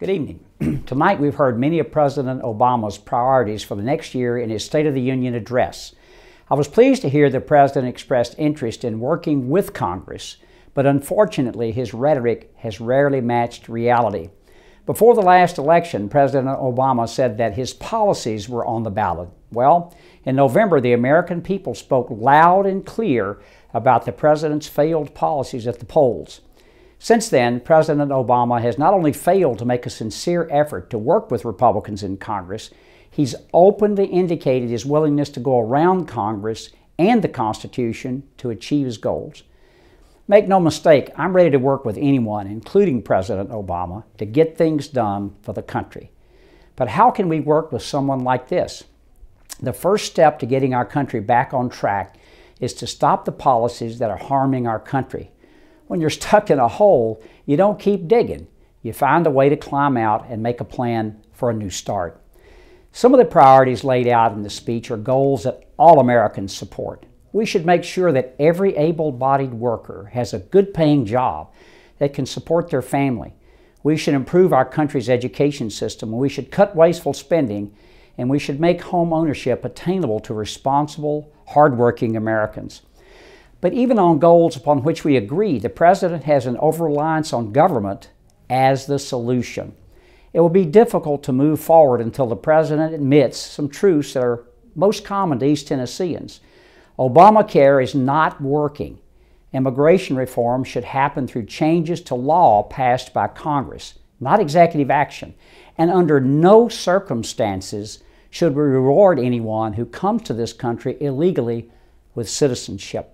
Good evening. Tonight we've heard many of President Obama's priorities for the next year in his State of the Union address. I was pleased to hear the President expressed interest in working with Congress, but unfortunately his rhetoric has rarely matched reality. Before the last election, President Obama said that his policies were on the ballot. Well, in November, the American people spoke loud and clear about the President's failed policies at the polls. Since then, President Obama has not only failed to make a sincere effort to work with Republicans in Congress, he's openly indicated his willingness to go around Congress and the Constitution to achieve his goals. Make no mistake, I'm ready to work with anyone, including President Obama, to get things done for the country. But how can we work with someone like this? The first step to getting our country back on track is to stop the policies that are harming our country. When you're stuck in a hole, you don't keep digging. You find a way to climb out and make a plan for a new start. Some of the priorities laid out in the speech are goals that all Americans support. We should make sure that every able-bodied worker has a good-paying job that can support their family. We should improve our country's education system. We should cut wasteful spending, and we should make home ownership attainable to responsible, hardworking Americans. But even on goals upon which we agree, the President has an over-reliance on government as the solution. It will be difficult to move forward until the President admits some truths that are most common to East Tennesseans. Obamacare is not working. Immigration reform should happen through changes to law passed by Congress, not executive action. And under no circumstances should we reward anyone who comes to this country illegally with citizenship.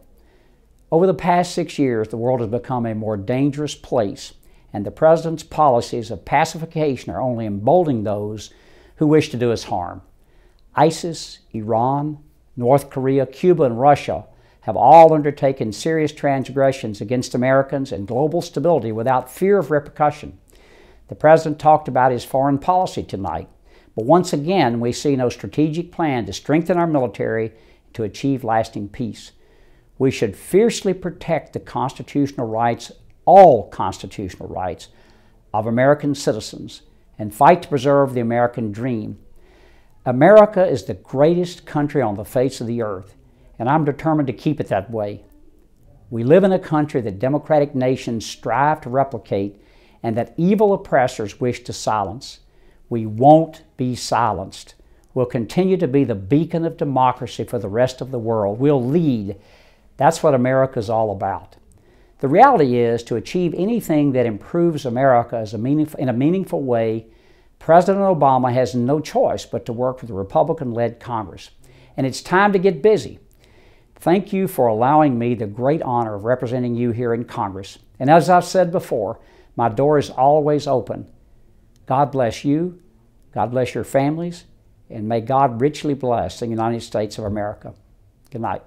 Over the past 6 years, the world has become a more dangerous place, and the President's policies of pacification are only emboldening those who wish to do us harm. ISIS, Iran, North Korea, Cuba, and Russia have all undertaken serious transgressions against Americans and global stability without fear of repercussion. The President talked about his foreign policy tonight, but once again we see no strategic plan to strengthen our military to achieve lasting peace. We should fiercely protect the constitutional rights, all constitutional rights, of American citizens and fight to preserve the American dream. America is the greatest country on the face of the earth, and I'm determined to keep it that way. We live in a country that democratic nations strive to replicate and that evil oppressors wish to silence. We won't be silenced. We'll continue to be the beacon of democracy for the rest of the world. We'll lead. That's what America's all about. The reality is, to achieve anything that improves America in a meaningful way, President Obama has no choice but to work with a Republican-led Congress. And it's time to get busy. Thank you for allowing me the great honor of representing you here in Congress. And as I've said before, my door is always open. God bless you, God bless your families, and may God richly bless the United States of America. Good night.